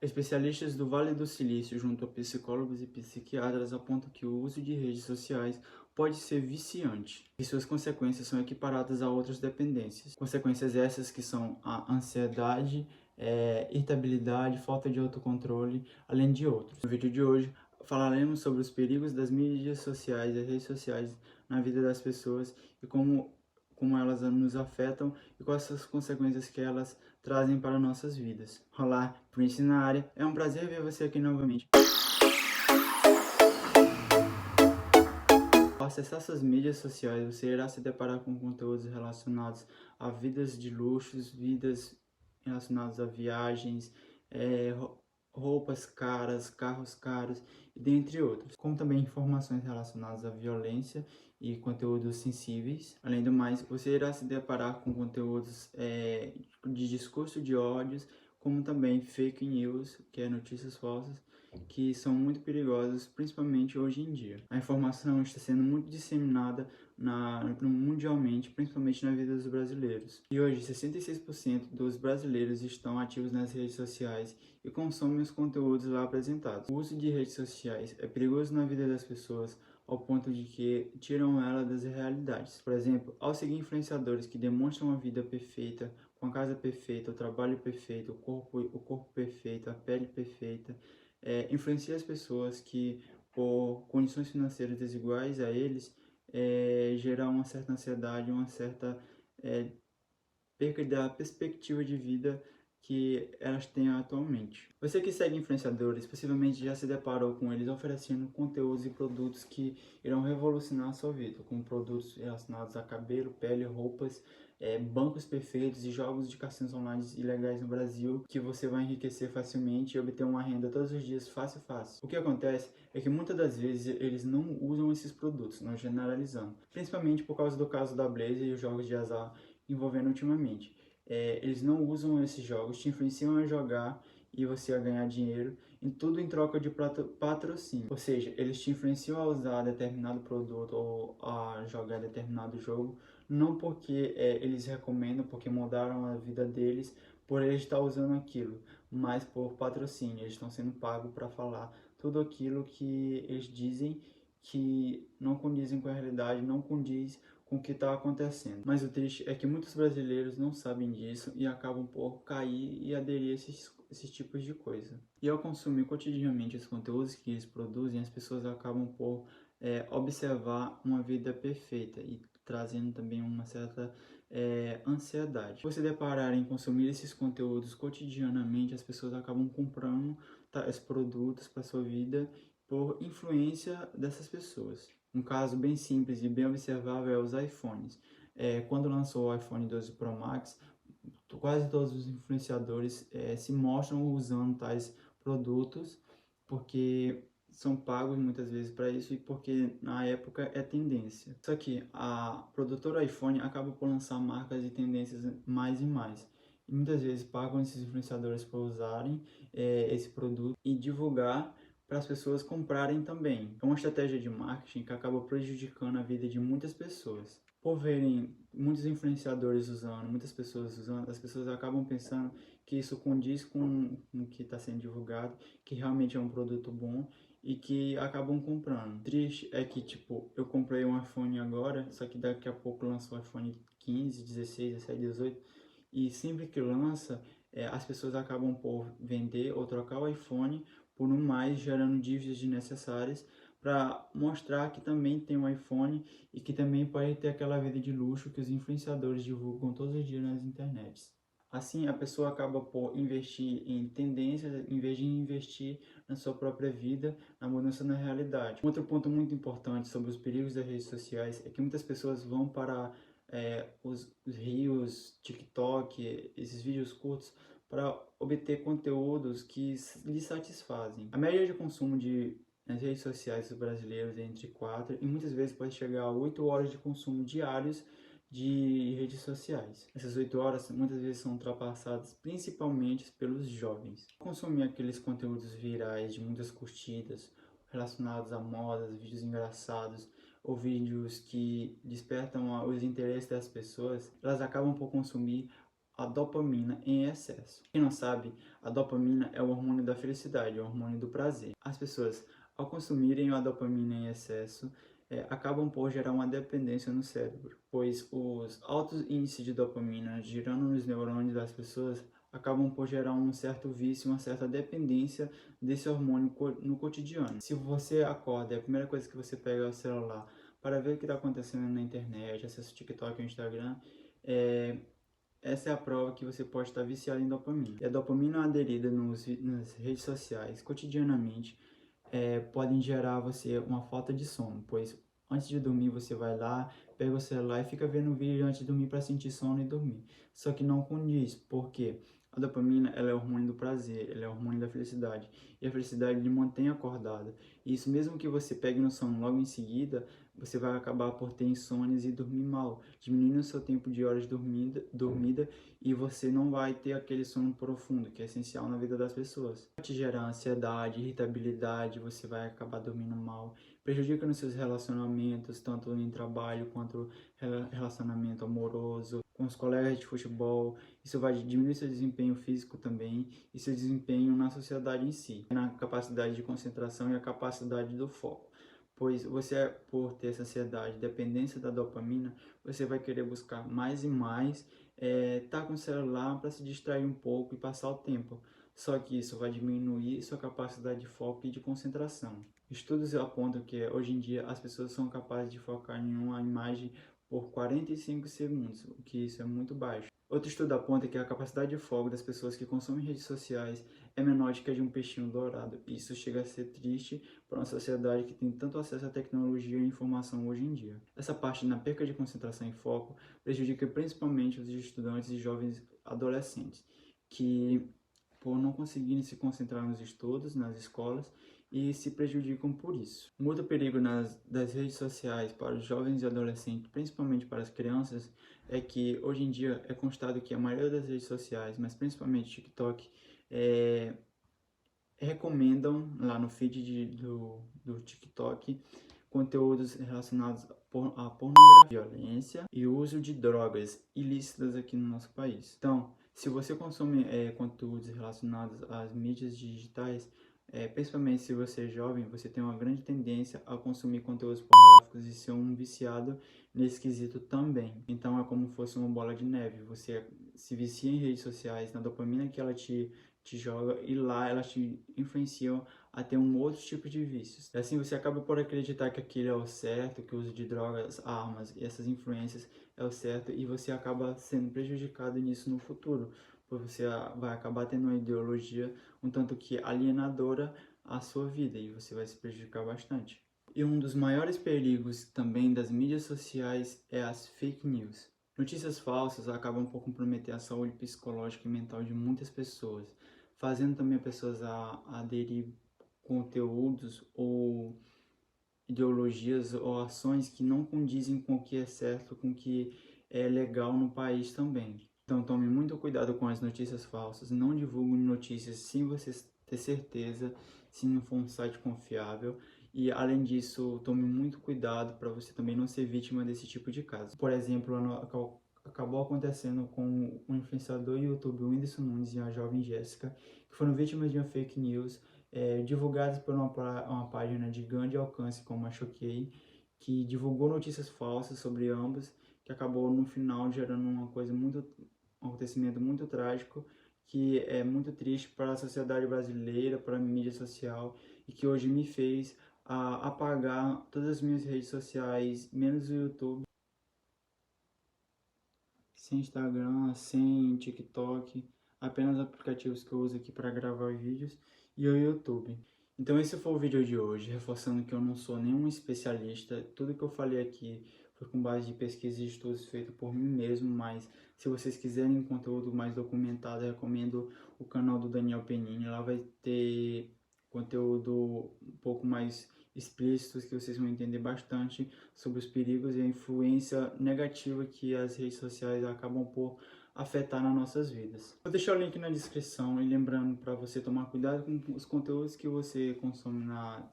Especialistas do Vale do Silício, junto a psicólogos e psiquiatras, apontam que o uso de redes sociais pode ser viciante e suas consequências são equiparadas a outras dependências. Consequências essas que são a ansiedade, irritabilidade, falta de autocontrole, além de outros. No vídeo de hoje falaremos sobre os perigos das mídias sociais e redes sociais na vida das pessoas e como elas nos afetam e quais as consequências que elas trazem para nossas vidas. Olá, Prince na área, é um prazer ver você aqui novamente. Ao acessar suas mídias sociais, você irá se deparar com conteúdos relacionados a vidas de luxos, vidas relacionadas a viagens, roupas caras, carros caros, e dentre outros. Como também informações relacionadas à violência e conteúdos sensíveis. Além do mais, você irá se deparar com conteúdos de discurso de ódios, como também fake news, que é notícias falsas, que são muito perigosas, principalmente hoje em dia. A informação está sendo muito disseminada mundialmente, principalmente na vida dos brasileiros. E hoje, 66% dos brasileiros estão ativos nas redes sociais e consomem os conteúdos lá apresentados. O uso de redes sociais é perigoso na vida das pessoas ao ponto de que tiram ela das realidades. Por exemplo, ao seguir influenciadores que demonstram uma vida perfeita, com a casa perfeita, o trabalho perfeito, o corpo perfeito, a pele perfeita, influencia as pessoas que, por condições financeiras desiguais a eles, gerar uma certa ansiedade, uma certa perca da perspectiva de vida que elas têm atualmente. Você que segue influenciadores, possivelmente já se deparou com eles oferecendo conteúdos e produtos que irão revolucionar a sua vida, como produtos relacionados a cabelo, pele, roupas, bancos perfeitos e jogos de cassinos online ilegais no Brasil, que você vai enriquecer facilmente e obter uma renda todos os dias fácil. O que acontece é que muitas das vezes eles não usam esses produtos, não generalizando, principalmente por causa do caso da Blaze e os jogos de azar envolvendo ultimamente. Eles não usam esses jogos, te influenciam a jogar e você a ganhar dinheiro, em tudo em troca de patrocínio. Ou seja, eles te influenciam a usar determinado produto ou a jogar determinado jogo, não porque eles recomendam, porque mudaram a vida deles, por eles estar usando aquilo, mas por patrocínio. Eles estão sendo pagos para falar tudo aquilo que eles dizem que não condizem com a realidade, não condiz com o que está acontecendo. Mas o triste é que muitos brasileiros não sabem disso e acabam por cair e aderir a esses tipos de coisa. E ao consumir cotidianamente os conteúdos que eles produzem, as pessoas acabam por observar uma vida perfeita e trazendo também uma certa ansiedade. Se você deparar em consumir esses conteúdos cotidianamente, as pessoas acabam comprando tais produtos para sua vida por influência dessas pessoas. Um caso bem simples e bem observável é os iPhones. Quando lançou o iPhone 12 Pro Max, quase todos os influenciadores se mostram usando tais produtos porque são pagos muitas vezes para isso e porque na época é tendência. Só que a produtora iPhone acaba por lançar marcas e tendências mais e mais. E muitas vezes pagam esses influenciadores para usarem esse produto e divulgar para as pessoas comprarem também. É uma estratégia de marketing que acaba prejudicando a vida de muitas pessoas. Por verem muitos influenciadores usando, muitas pessoas usando, as pessoas acabam pensando que isso condiz com o que está sendo divulgado, que realmente é um produto bom e que acabam comprando. Triste é que, tipo, eu comprei um iPhone agora, só que daqui a pouco lança o iPhone 15, 16, 17, 18, e sempre que lança, as pessoas acabam por vender ou trocar o iPhone por um mais, gerando dívidas desnecessárias para mostrar que também tem um iPhone e que também pode ter aquela vida de luxo que os influenciadores divulgam todos os dias nas internets. Assim, a pessoa acaba por investir em tendências em vez de investir na sua própria vida, na mudança na realidade. Outro ponto muito importante sobre os perigos das redes sociais é que muitas pessoas vão para os Reels, TikTok, esses vídeos curtos, para obter conteúdos que lhes satisfazem. A média de consumo nas redes sociais dos brasileiros é entre 4 e muitas vezes pode chegar a 8 horas de consumo diários de redes sociais. Essas 8 horas muitas vezes são ultrapassadas principalmente pelos jovens. Consumir aqueles conteúdos virais de muitas curtidas, relacionados a modas, vídeos engraçados ou vídeos que despertam os interesses das pessoas, elas acabam por consumir a dopamina em excesso. Quem não sabe, a dopamina é o hormônio da felicidade, é o hormônio do prazer. As pessoas, ao consumirem a dopamina em excesso, acabam por gerar uma dependência no cérebro, pois os altos índices de dopamina girando nos neurônios das pessoas acabam por gerar um certo vício, uma certa dependência desse hormônio no cotidiano. Se você acorda, a primeira coisa que você pega é o celular para ver o que está acontecendo na internet, acessa o TikTok e o Instagram, essa é a prova que você pode estar viciado em dopamina. E a dopamina aderida nas redes sociais cotidianamente podem gerar você uma falta de sono, pois antes de dormir você vai lá, pega o celular e fica vendo um vídeo antes de dormir para sentir sono e dormir. Só que não condiz, porque a dopamina ela é o hormônio do prazer, ela é o hormônio da felicidade. E a felicidade lhe mantém acordado. E isso mesmo que você pegue no sono logo em seguida, você vai acabar por ter insônias e dormir mal, diminuindo o seu tempo de horas dormida e você não vai ter aquele sono profundo, que é essencial na vida das pessoas. Vai te gerar ansiedade, irritabilidade, você vai acabar dormindo mal, prejudica nos seus relacionamentos, tanto em trabalho quanto relacionamento amoroso, com os colegas de futebol. Isso vai diminuir seu desempenho físico também e seu desempenho na sociedade em si, na capacidade de concentração e a capacidade do foco. Pois você, por ter essa ansiedade, dependência da dopamina, você vai querer buscar mais e mais, tá com o celular para se distrair um pouco e passar o tempo. Só que isso vai diminuir sua capacidade de foco e de concentração. Estudos apontam que hoje em dia as pessoas são capazes de focar em uma imagem por 45 segundos, o que isso é muito baixo. Outro estudo aponta que a capacidade de foco das pessoas que consomem redes sociais é menor do que a de um peixinho dourado. Isso chega a ser triste para uma sociedade que tem tanto acesso à tecnologia e informação hoje em dia. Essa parte na perca de concentração e foco prejudica principalmente os estudantes e jovens adolescentes, que por não conseguirem se concentrar nos estudos, nas escolas, e se prejudicam por isso. Um outro perigo das redes sociais para os jovens e adolescentes, principalmente para as crianças, é que hoje em dia é constado que a maioria das redes sociais, mas principalmente TikTok, recomendam lá no feed do TikTok conteúdos relacionados à pornografia, violência e uso de drogas ilícitas aqui no nosso país. Então, se você consome conteúdos relacionados às mídias digitais, principalmente se você é jovem, você tem uma grande tendência a consumir conteúdos pornográficos e ser um viciado nesse quesito também. Então é como se fosse uma bola de neve. Você se vicia em redes sociais, na dopamina que ela te joga e lá elas te influenciam a ter um outro tipo de vícios. E assim você acaba por acreditar que aquilo é o certo, que o uso de drogas, armas e essas influências é o certo e você acaba sendo prejudicado nisso no futuro, pois você vai acabar tendo uma ideologia um tanto que alienadora à sua vida e você vai se prejudicar bastante. E um dos maiores perigos também das mídias sociais é as fake news. Notícias falsas acabam por comprometer a saúde psicológica e mental de muitas pessoas, fazendo também as pessoas a aderir conteúdos ou ideologias ou ações que não condizem com o que é certo, com o que é legal no país também. Então tome muito cuidado com as notícias falsas, não divulgue notícias sem você ter certeza, se não for um site confiável. E além disso, tome muito cuidado para você também não ser vítima desse tipo de caso. Por exemplo, acabou acontecendo com o influenciador e youtuber Whindersson Nunes e a jovem Jéssica, que foram vítimas de uma fake news divulgadas por uma página de grande alcance como a Choquei, que divulgou notícias falsas sobre ambos, que acabou no final gerando um acontecimento muito trágico, que é muito triste para a sociedade brasileira, para a mídia social, e que hoje me fez apagar todas as minhas redes sociais, menos o YouTube, sem Instagram, sem TikTok, apenas aplicativos que eu uso aqui para gravar vídeos e o YouTube. Então esse foi o vídeo de hoje, reforçando que eu não sou nenhum especialista, tudo que eu falei aqui foi com base de pesquisa e estudos feitos por mim mesmo, mas se vocês quiserem conteúdo mais documentado, eu recomendo o canal do Daniel Penini, lá vai ter conteúdo um pouco mais explícitos que vocês vão entender bastante sobre os perigos e a influência negativa que as redes sociais acabam por afetar nas nossas vidas. Vou deixar o link na descrição e lembrando para você tomar cuidado com os conteúdos que você consome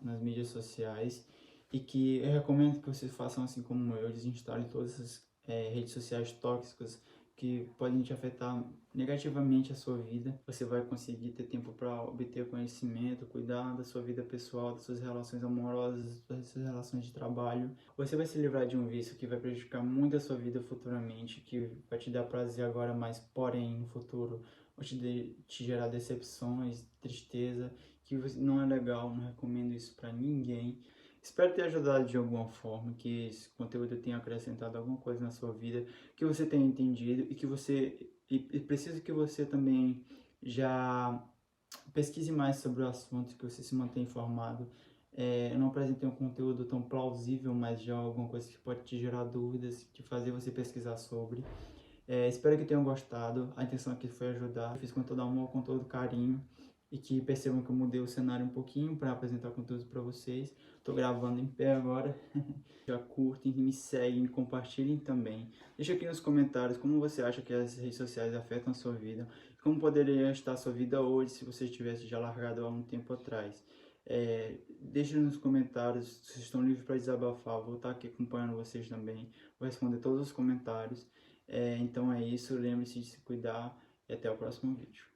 nas mídias sociais e que eu recomendo que vocês façam assim como eu, desinstalem todas as redes sociais tóxicas que podem te afetar negativamente a sua vida. Você vai conseguir ter tempo para obter conhecimento, cuidar da sua vida pessoal, das suas relações amorosas, das suas relações de trabalho. Você vai se livrar de um vício que vai prejudicar muito a sua vida futuramente, que vai te dar prazer agora, mas porém no futuro vai te gerar decepções, tristeza, que não é legal, não recomendo isso para ninguém. Espero ter ajudado de alguma forma, que esse conteúdo tenha acrescentado alguma coisa na sua vida, que você tenha entendido e que e preciso que você também já pesquise mais sobre o assunto, que você se mantenha informado. Eu não apresentei um conteúdo tão plausível, mas já alguma coisa que pode te gerar dúvidas, te fazer você pesquisar sobre. Espero que tenham gostado. A intenção aqui foi ajudar. Eu fiz com todo amor, com todo carinho. E que percebam que eu mudei o cenário um pouquinho para apresentar conteúdo para vocês. Estou gravando em pé agora. Já curtem, me seguem, compartilhem também. Deixa aqui nos comentários como você acha que as redes sociais afetam a sua vida. Como poderia estar a sua vida hoje se você tivesse já largado há um tempo atrás. Deixe nos comentários, vocês estão livres para desabafar. Vou estar aqui acompanhando vocês também. Vou responder todos os comentários. Então é isso, lembre-se de se cuidar e até o próximo vídeo.